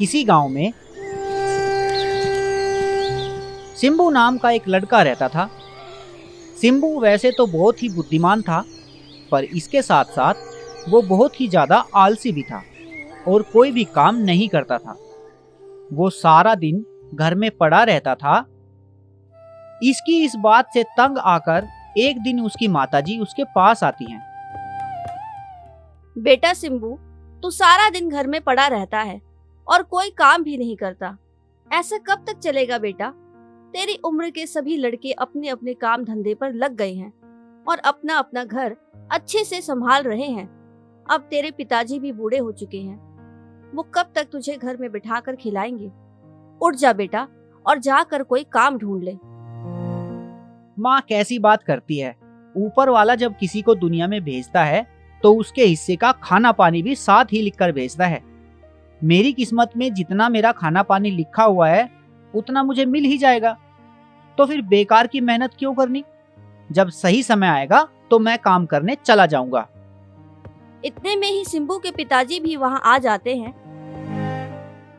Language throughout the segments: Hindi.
किसी गांव में सिम्बू नाम का एक लड़का रहता था। सिम्बू वैसे तो बहुत ही बुद्धिमान था, पर इसके साथ साथ वो बहुत ही ज्यादा आलसी भी था और कोई भी काम नहीं करता था। वो सारा दिन घर में पड़ा रहता था। इसकी इस बात से तंग आकर एक दिन उसकी माताजी उसके पास आती हैं। बेटा सिम्बू, तू सारा दिन घर में पड़ा रहता है और कोई काम भी नहीं करता। ऐसा कब तक चलेगा बेटा? तेरी उम्र के सभी लड़के अपने अपने काम धंधे पर लग गए हैं और अपना अपना घर अच्छे से संभाल रहे हैं। अब तेरे पिताजी भी बूढ़े हो चुके हैं। वो कब तक तुझे घर में बिठाकर खिलाएंगे? उठ जा बेटा और जाकर कोई काम ढूंढ ले। माँ कैसी बात करती है? ऊपर वाला जब किसी को दुनिया में भेजता है तो उसके हिस्से का खाना पानी भी साथ ही लिखकर भेजता है। मेरी किस्मत में जितना मेरा खाना पानी लिखा हुआ है उतना मुझे मिल ही जाएगा, तो फिर बेकार की मेहनत क्यों करनी? जब सही समय आएगा तो मैं काम करने चला जाऊंगा। इतने में ही सिम्बू के पिताजी भी वहाँ आ जाते हैं।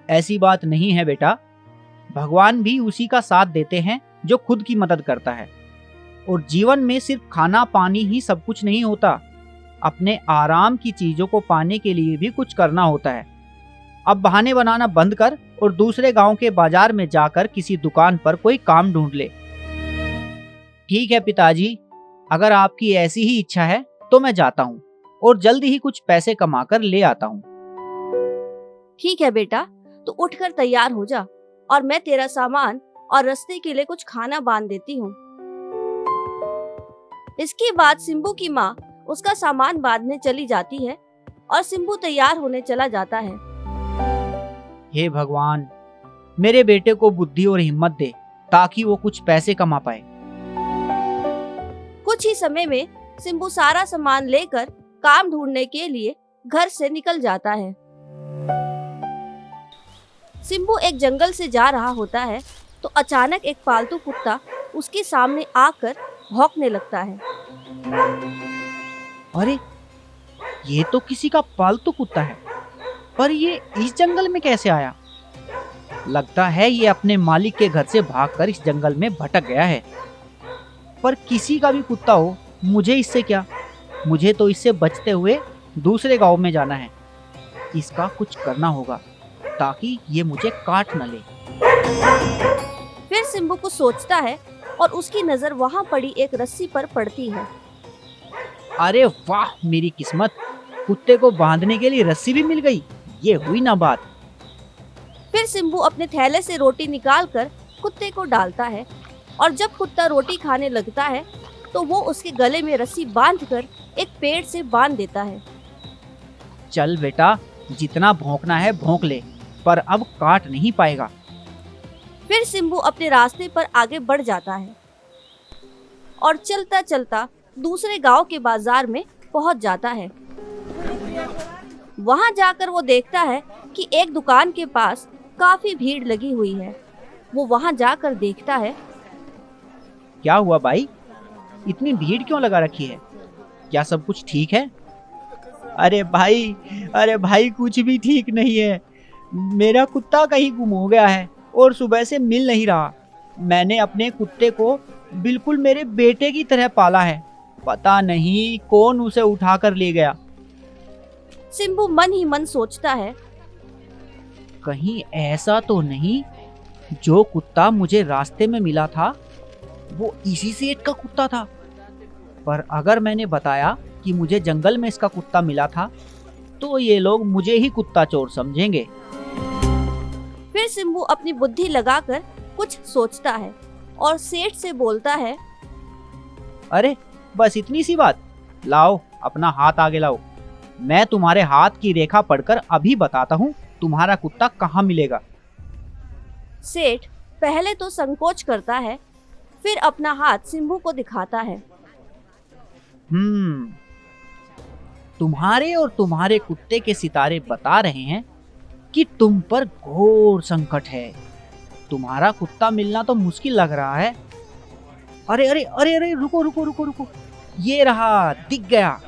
ऐसी बात नहीं है बेटा, भगवान भी उसी का साथ देते हैं जो खुद की मदद करता है। और जीवन में सिर्फ खाना पानी ही सब कुछ नहीं होता, अपने आराम की चीजों को पाने के लिए भी कुछ करना होता है। अब बहाने बनाना बंद कर और दूसरे गांव के बाजार में जाकर किसी दुकान पर कोई काम ढूंढ ले। ठीक है पिताजी, अगर आपकी ऐसी ही इच्छा है तो मैं जाता हूँ और जल्दी ही कुछ पैसे कमाकर ले आता हूँ। ठीक है बेटा, तो उठकर तैयार हो जा और मैं तेरा सामान और रास्ते के लिए कुछ खाना बांध देती हूँ। इसके बाद सिम्बू की माँ उसका सामान बांधने चली जाती है और सिम्बू तैयार होने चला जाता है। हे भगवान, मेरे बेटे को बुद्धि और हिम्मत दे ताकि वो कुछ पैसे कमा पाए। कुछ ही समय में सिम्बू सारा सामान लेकर काम ढूंढने के लिए घर से निकल जाता है। सिम्बू एक जंगल से जा रहा होता है तो अचानक एक पालतू कुत्ता उसके सामने आकर भौंकने लगता है। अरे, ये तो किसी का पालतू कुत्ता है, पर ये इस जंगल में कैसे आया? लगता है ये अपने मालिक के घर से भागकर इस जंगल में भटक गया है। पर किसी का भी कुत्ता हो, मुझे इससे क्या? मुझे तो इससे बचते हुए दूसरे गांव में जाना है। इसका कुछ करना होगा ताकि ये मुझे काट न ले। फिर सिम्बू कुछ सोचता है और उसकी नजर वहाँ पड़ी एक रस्सी पर पड़ती है। अरे वाह, मेरी किस्मत, कुत्ते को बांधने के लिए रस्सी भी मिल गई। ये हुई ना बात। फिर सिम्बू अपने थैले से रोटी निकालकर कुत्ते को डालता है और जब कुत्ता रोटी खाने लगता है तो वो उसके गले में रस्सी बांधकर एक पेड़ से बांध देता है। चल बेटा, जितना भौंकना है भौंक ले, पर अब काट नहीं पाएगा। फिर सिम्बू अपने रास्ते पर आगे बढ़ जाता है और चलता चलता दूसरे गांव के बाजार में पहुंच जाता है। वहां जाकर वो देखता है कि एक दुकान के पास काफी भीड़ लगी हुई है। वो वहां जाकर देखता है। क्या हुआ भाई, इतनी भीड़ क्यों लगा रखी है? क्या सब कुछ ठीक है? अरे भाई, कुछ भी ठीक नहीं है। मेरा कुत्ता कहीं गुम हो गया है और सुबह से मिल नहीं रहा। मैंने अपने कुत्ते को बिल्कुल मेरे बेटे की तरह पाला है, पता नहीं कौन उसे उठाकर ले गया। सिम्बू मन ही मन सोचता है, कहीं ऐसा तो नहीं जो कुत्ता मुझे रास्ते में मिला था वो इसी सेठ का कुत्ता था। पर अगर मैंने बताया कि मुझे जंगल में इसका कुत्ता मिला था तो ये लोग मुझे ही कुत्ता चोर समझेंगे। फिर सिम्बू अपनी बुद्धि लगाकर कुछ सोचता है और सेठ से बोलता है, अरे बस इतनी सी बात, लाओ अपना हाथ आगे लाओ। मैं तुम्हारे हाथ की रेखा पढ़कर अभी बताता हूँ तुम्हारा कुत्ता कहाँ मिलेगा। सेठ पहले तो संकोच करता है, फिर अपना हाथ सिम्बू को दिखाता है। तुम्हारे और तुम्हारे कुत्ते के सितारे बता रहे हैं कि तुम पर घोर संकट है। तुम्हारा कुत्ता मिलना तो मुश्किल लग रहा है। अरे अरे अरे अरे, रुको रुको रुको रुको, ये रहा, दिख गया।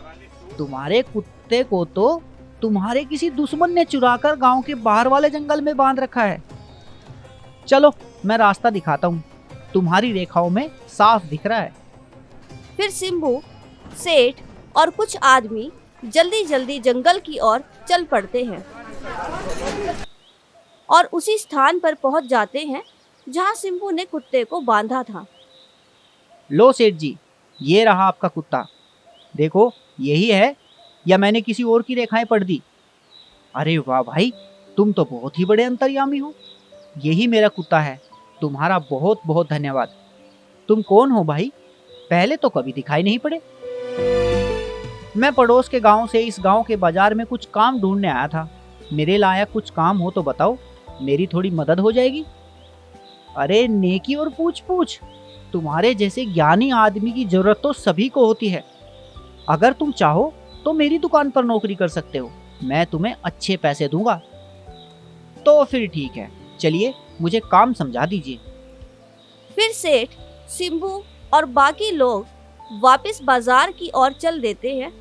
तुम्हारे कुत्ते को तो तुम्हारे किसी दुश्मन ने चुराकर गांव के बाहर वाले जंगल में बांध रखा है। चलो मैं रास्ता दिखाता हूँ, तुम्हारी रेखाओं में साफ दिख रहा है। फिर सिंबू, सेठ और कुछ आदमी जल्दी जल्दी जंगल की ओर चल पड़ते हैं और उसी स्थान पर पहुंच जाते हैं जहां सिंबू ने कुत्ते को बांधा था। लो सेठ जी, ये रहा आपका कुत्ता। देखो यही है या मैंने किसी और की रेखाएं पढ़ दी? अरे वाह भाई, तुम तो बहुत ही बड़े अंतर्यामी हो। यही मेरा कुत्ता है। तुम्हारा बहुत बहुत धन्यवाद। तुम कौन हो भाई? पहले तो कभी दिखाई नहीं पड़े। मैं पड़ोस के गांव से इस गांव के बाजार में कुछ काम ढूंढने आया था। मेरे लायक कुछ काम हो तो बताओ, मेरी थोड़ी मदद हो जाएगी। अरे नेकी और पूछ पूछ, तुम्हारे जैसे ज्ञानी आदमी की जरूरत तो सभी को होती है। अगर तुम चाहो तो मेरी दुकान पर नौकरी कर सकते हो, मैं तुम्हें अच्छे पैसे दूंगा। तो फिर ठीक है, चलिए मुझे काम समझा दीजिए। फिर सेठ, सिंबू और बाकी लोग वापस बाजार की ओर चल देते हैं।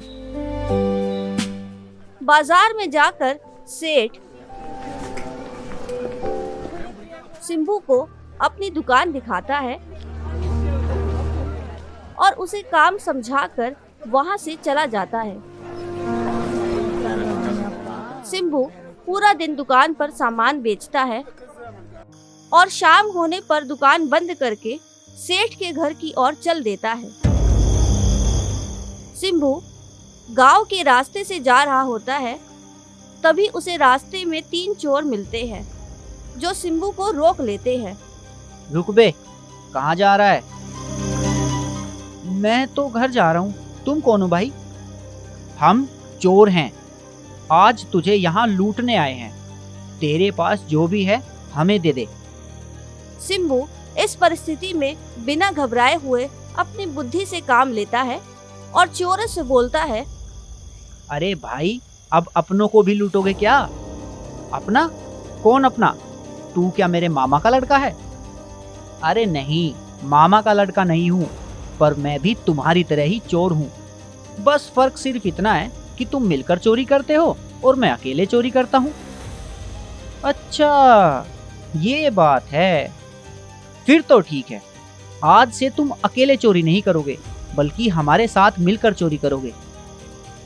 बाजार में जाकर सेठ सिंबू को अपनी दुकान दिखाता है और उसे काम समझाकर वहां से चला जाता है। सिंबू पूरा दिन दुकान पर सामान बेचता है और शाम होने पर दुकान बंद करके सेठ के घर की ओर चल देता है। सिंबू गांव के रास्ते से जा रहा होता है, तभी उसे रास्ते में 3 चोर मिलते हैं जो सिंबू को रोक लेते हैं। रुक बे, कहाँ जा रहा है? मैं तो घर जा रहा हूँ। तुम कौन हो भाई? हम चोर हैं, आज तुझे यहाँ लूटने आए हैं। तेरे पास जो भी है हमें दे दे। सिंबू इस परिस्थिति में बिना घबराए हुए अपनी बुद्धि से काम लेता है और चोरों से बोलता है, अरे भाई, अब अपनों को भी लूटोगे क्या? अपना? कौन अपना? तू क्या मेरे मामा का लड़का है? अरे नहीं, मामा का लड़का नहीं हूँ, पर मैं भी तुम्हारी तरह ही चोर हूँ। बस फर्क सिर्फ इतना है कि तुम मिलकर चोरी करते हो और मैं अकेले चोरी करता हूँ। अच्छा, ये बात है। फिर तो ठीक है, आज से तुम अकेले चोरी नहीं करोगे, बल्कि हमारे साथ मिलकर चोरी करोगे।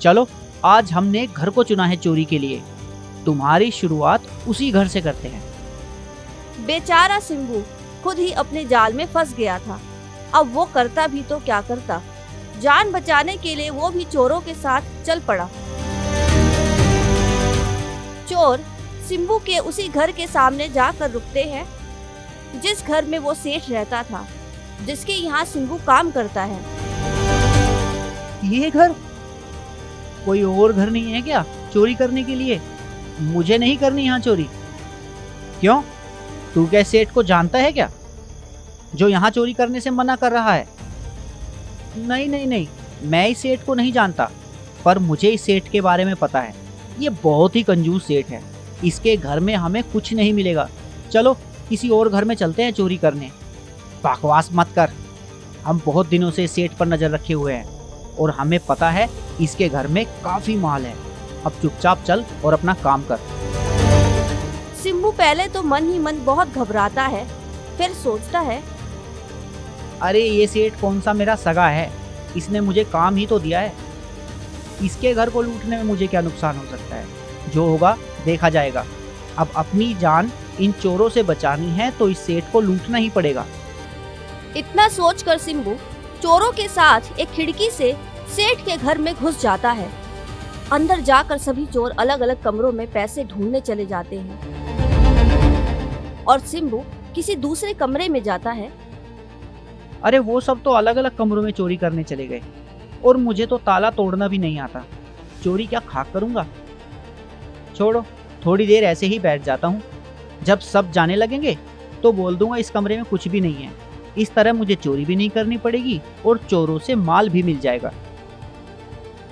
चलो, आज हमने घर को चुना है चोरी के लिए। तुम्हारी शुरुआत उसी घर से करते हैं। बेचारा सिंबू खुद ही अपने जाल में फंस गया था। अब वो करता भी तो क्या करता। जान बचाने के लिए वो भी चोरों के साथ चल पड़ा। चोर सिंबू के उसी घर के सामने जाकर रुकते हैं जिस घर में वो सेठ रहता था, जिसके यहाँ सिंबू काम करता है। ये घर? कोई और घर नहीं है क्या चोरी करने के लिए? मुझे नहीं करनी यहाँ चोरी। क्यों? तू क्या सेठ को जानता है क्या, जो यहाँ चोरी करने से मना कर रहा है? नहीं नहीं नहीं, मैं इस सेठ को नहीं जानता, पर मुझे इस सेठ के बारे में पता है। ये बहुत ही कंजूस सेठ है। इसके घर में हमें कुछ नहीं मिलेगा। चलो किसी और घर में चलते हैं चोरी करने। बकवास मत कर, हम बहुत दिनों से सेठ पर नजर रखे हुए हैं और हमें पता है इसके घर में काफी माल है। अब चुपचाप चल और अपना काम कर। सिंबू पहले तो मन ही मन बहुत घबराता है, फिर सोचता है, अरे ये सेठ कौन सा मेरा सगा है, इसने मुझे काम ही तो दिया है। इसके घर को लूटने में मुझे क्या नुकसान हो सकता है? जो होगा देखा जाएगा। अब अपनी जान इन चोरों से बचानी है तो इस सेठ को लूटना ही पड़ेगा। इतना सोचकर सिंबू चोरों के साथ एक खिड़की से सेठ के घर में घुस जाता है। अंदर जाकर सभी चोर अलग अलग कमरों में पैसे ढूंढने चले जाते हैं और सिंबू किसी दूसरे कमरे में जाता है। अरे वो सब तो अलग अलग कमरों में चोरी करने चले गए और मुझे तो ताला तोड़ना भी नहीं आता। चोरी क्या खाक करूंगा। छोड़ो, थोड़ी देर ऐसे ही बैठ जाता हूँ। जब सब जाने लगेंगे तो बोल दूंगा इस कमरे में कुछ भी नहीं है। इस तरह मुझे चोरी भी नहीं करनी पड़ेगी और चोरों से माल भी मिल जाएगा।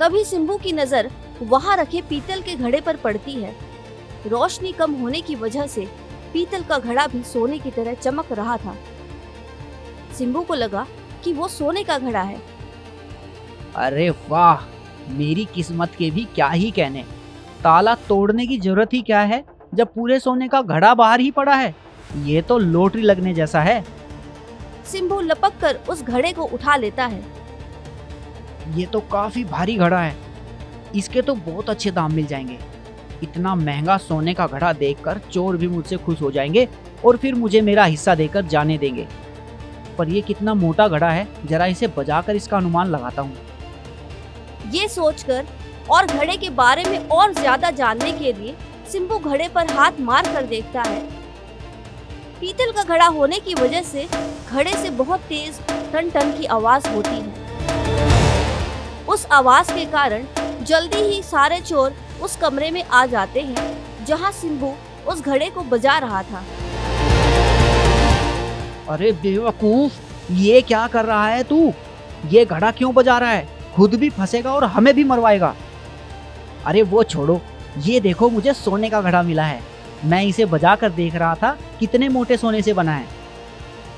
तभी सिंबू की नजर वहां रखे पीतल के घड़े पर पड़ती है। रोशनी कम होने की वजह से पीतल का घड़ा भी सोने की तरह चमक रहा था। सिंबू को लगा कि वो सोने का घड़ा है। अरे वाह, मेरी किस्मत के भी क्या ही कहने। ताला तोड़ने की जरूरत ही क्या है जब पूरे सोने का घड़ा बाहर ही पड़ा है। ये तो लॉटरी लगने जैसा है। सिंबू लपक कर उस घड़े को उठा लेता है। ये तो काफी भारी घड़ा है, इसके तो बहुत अच्छे दाम मिल जाएंगे। इतना महंगा सोने का घड़ा देखकर चोर भी मुझसे खुश हो जाएंगे और फिर मुझे मेरा हिस्सा देकर जाने देंगे। पर ये कितना मोटा घड़ा है, जरा इसे बजाकर इसका अनुमान लगाता हूँ। ये सोचकर और घड़े के बारे में और ज्यादा जानने के लिए सिंबू घड़े पर हाथ मार कर देखता है। पीतल का घड़ा होने की वजह से घड़े से बहुत तेज टन टन की आवाज होती है। उस आवाज के कारण जल्दी ही सारे चोर उस कमरे में आ जाते हैं जहां सिंबू उस घड़े को बजा रहा था। अरे बेवकूफ, ये क्या कर रहा है तू? ये घड़ा क्यों बजा रहा है? खुद भी फंसेगा और हमें भी मरवाएगा। अरे वो छोड़ो, ये देखो मुझे सोने का घड़ा मिला है। मैं इसे बजा कर देख रहा था कितने मोटे सोने से बना है।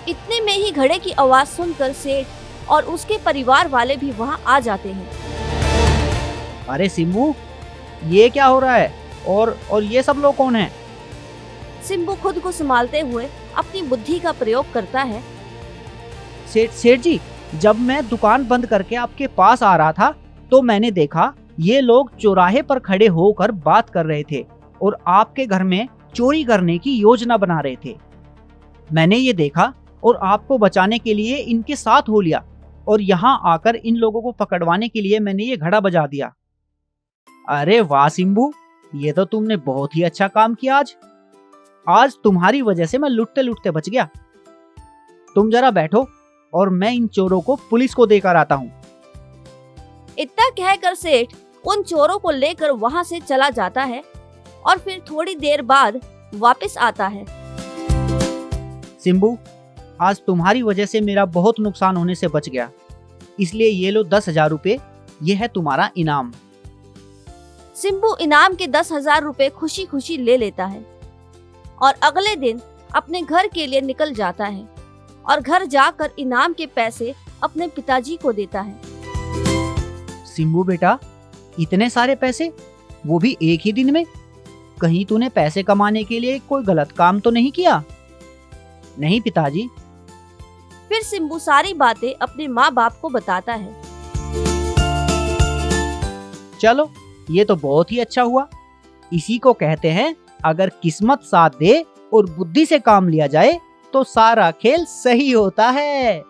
इतने में ही घड़े की आवाज सुनकर सेठ और उसके परिवार वाले भी वहां आ जाते हैं। अरे सिंबू, ये क्या हो रहा है? और ये सब लोग कौन हैं? सिंबू खुद को संभालते हुए अपनी बुद्धि का प्रयोग करता है। सेठ जी, जब मैं दुकान बंद करके आपके पास आ रहा था तो मैंने देखा ये लोग चौराहे पर खड़े होकर बात कर रहे थे और आपके घर में चोरी करने की योजना बना रहे थे। मैंने ये देखा और आपको बचाने के लिए इनके साथ हो लिया और यहाँ आकर इन लोगों को पकड़वाने के लिए मैंने ये घड़ा बजा दिया। अरे वाह सिंबू, ये तो तुमने बहुत ही अच्छा काम किया। आज तुम्हारी वजह से मैं लुटते लुटते बच गया। तुम जरा बैठो और मैं इन चोरों को पुलिस को देकर आता हूँ। इतना कहकर सेठ उन चोरों को लेकर वहां से चला जाता है और फिर थोड़ी देर बाद वापस आता है। सिंबू, आज तुम्हारी वजह से मेरा बहुत नुकसान होने से बच गया, इसलिए ये लो 10,000 रुपए, ये है तुम्हारा इनाम। सिंबू इनाम के 10,000 रुपए खुशी खुशी ले लेता है और अगले दिन अपने घर के लिए निकल जाता है और घर जाकर इनाम के पैसे अपने पिताजी को देता है। सिंबू बेटा, इतने सारे पैसे, वो भी एक ही दिन में? कहीं तूने पैसे कमाने के लिए कोई गलत काम तो नहीं किया? नहीं पिताजी। फिर सिंबू सारी बातें अपने माँ बाप को बताता है। चलो, ये तो बहुत ही अच्छा हुआ। इसी को कहते हैं, अगर किस्मत साथ दे और बुद्धि से काम लिया जाए तो सारा खेल सही होता है।